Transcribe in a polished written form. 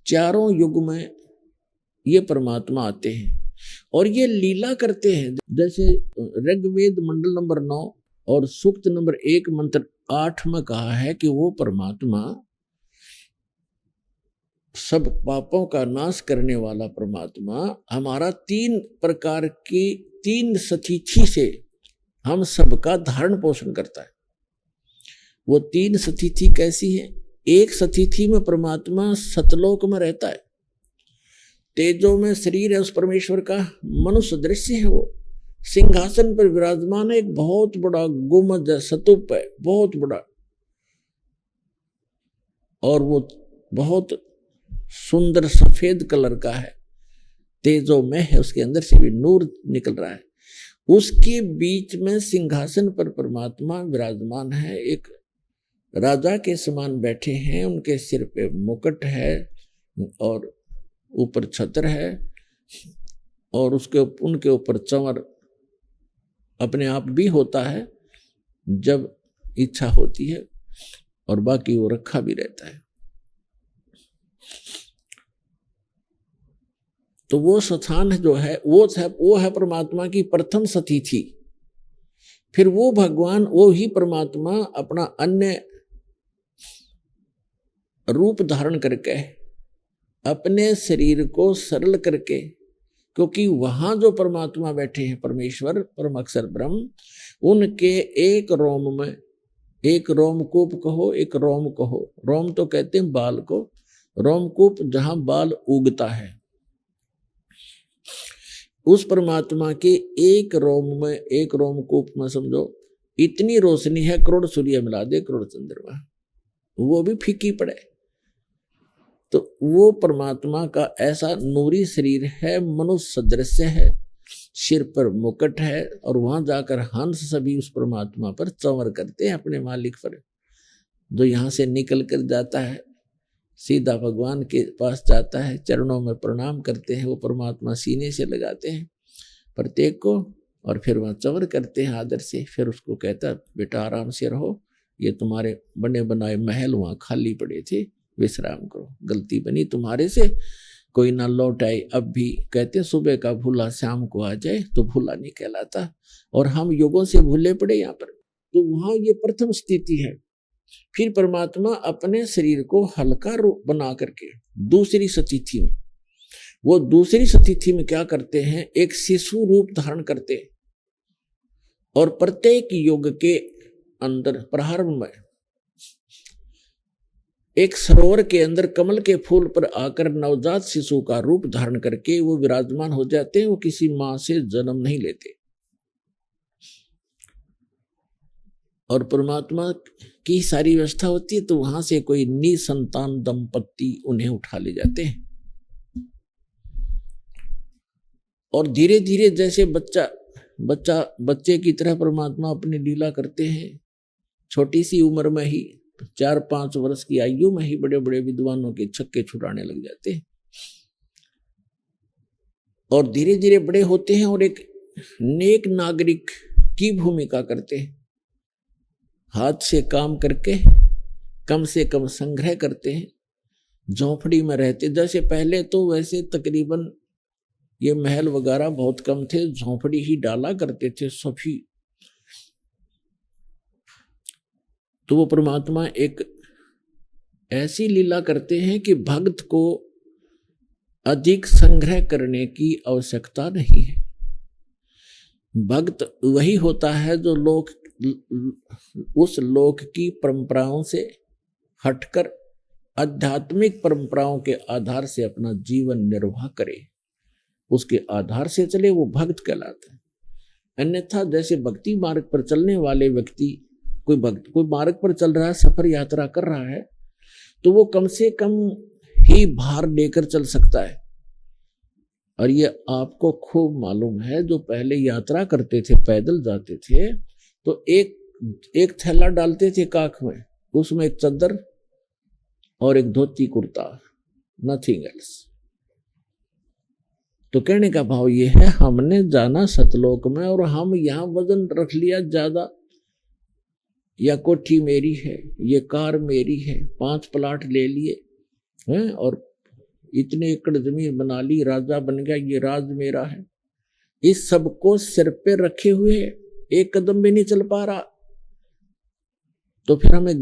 चारों युग में ये परमात्मा आते हैं और ये लीला करते हैं। जैसे ऋग्वेद मंडल नंबर 9 और सूक्त नंबर 1 मंत्र 8 में कहा है कि वो परमात्मा सब पापों का नाश करने वाला परमात्मा हमारा 3 प्रकार की 3 सतिथि से हम सबका धारण पोषण करता है। वो 3 सतिथि कैसी है? एक सतिथि में परमात्मा सतलोक में रहता है, तेजो में शरीर है उस परमेश्वर का, मनुष्य दृश्य है, वो सिंहासन पर विराजमान है, एक बहुत बड़ा गुम्बद है, स्तूप है बहुत बड़ा, और वो बहुत सुंदर सफेद कलर का है, तेजो में है, उसके अंदर से भी नूर निकल रहा है। उसके बीच में सिंहासन पर परमात्मा विराजमान है, एक राजा के समान बैठे हैं, उनके सिर पे मुकुट है और ऊपर छत्र है और उनके ऊपर चंवर अपने आप भी होता है जब इच्छा होती है, और बाकी वो रखा भी रहता है। तो वो स्थान जो है वो है परमात्मा की प्रथम सतिथि। फिर वो भगवान, वो ही परमात्मा अपना अन्य रूप धारण करके अपने शरीर को सरल करके, क्योंकि वहां जो परमात्मा बैठे हैं परमेश्वर परम अक्षर ब्रह्म, उनके एक रोम में, एक रोमकूप कहो एक रोम कहो, रोम तो कहते हैं बाल को, रोमकूप जहां बाल उगता है, उस परमात्मा के एक रोम में, एक रोमकूप में समझो इतनी रोशनी है, करोड़ सूर्य मिला दे करोड़ चंद्रमा, वो भी फीकी पड़े। तो वो परमात्मा का ऐसा नूरी शरीर है, मनुष्य सदृश्य है, सिर पर मुकुट है, और वहां जाकर हंस सभी उस परमात्मा पर चंवर करते हैं, अपने मालिक पर। जो यहाँ से निकल कर जाता है सीधा भगवान के पास जाता है, चरणों में प्रणाम करते हैं, वो परमात्मा सीने से लगाते हैं प्रत्येक को, और फिर वहाँ चंवर करते हैं आदर से। फिर उसको कहता बेटा आराम से रहो, ये तुम्हारे बने बनाए महल वहाँ खाली पड़े थे, विश्राम करो, गलती बनी तुम्हारे से, कोई ना लौट आए। अब भी कहते सुबह का भूला शाम को आ जाए तो भूला नहीं कहलाता, और हम युगों से भूले पड़े यहाँ पर। तो वहाँ ये प्रथम स्थिति है। फिर परमात्मा अपने शरीर को हल्का रूप बना करके दूसरी सतिथि में, वो दूसरी सतिथि में क्या करते हैं, एक शिशु रूप धारण करते हैं, और प्रत्येक युग के अंदर प्रारंभ में एक सरोवर के अंदर कमल के फूल पर आकर नवजात शिशु का रूप धारण करके वो विराजमान हो जाते हैं। वो किसी मां से जन्म नहीं लेते, और परमात्मा की सारी व्यवस्था होती है, तो वहां से कोई निसंतान दंपत्ति उन्हें उठा ले जाते हैं, और धीरे धीरे जैसे बच्चे की तरह परमात्मा अपनी लीला करते हैं। छोटी सी उम्र में ही 4-5 वर्ष की आयु में ही बड़े बड़े विद्वानों के छक्के छुड़ाने लग जाते हैं, और धीरे धीरे बड़े होते हैं और एक नेक नागरिक की भूमिका करते हैं। हाथ से काम करके कम से कम संग्रह करते हैं, झोंपड़ी में रहते, जैसे पहले तो वैसे तकरीबन ये महल वगैरह बहुत कम थे, झोंपड़ी ही डाला करते थे सभी। तो वो परमात्मा एक ऐसी लीला करते हैं कि भक्त को अधिक संग्रह करने की आवश्यकता नहीं है। भक्त वही होता है जो उस लोक की परंपराओं से हटकर आध्यात्मिक परंपराओं के आधार से अपना जीवन निर्वाह करे, उसके आधार से चले, वो भक्त कहलाता है। अन्यथा जैसे भक्ति मार्ग पर चलने वाले व्यक्ति, कोई मार्ग पर चल रहा है, सफर यात्रा कर रहा है, तो वो कम से कम ही भार लेकर चल सकता है। और ये आपको खूब मालूम है, जो पहले यात्रा करते थे, पैदल जाते थे, तो एक थैला डालते थे काख में, उसमें एक चद्दर और एक धोती कुर्ता, नथिंग एल्स। तो कहने का भाव ये है, हमने जाना सतलोक में, और हम यहाँ वजन रख लिया ज्यादा, या कोठी मेरी है, ये कार मेरी है, 5 प्लाट ले लिए हैं, और इतने एकड़ जमीन बना ली, राजा बन गया, ये राज मेरा है। इस सबको सिर पे रखे हुए एक कदम भी नहीं चल पा रहा, तो फिर हमें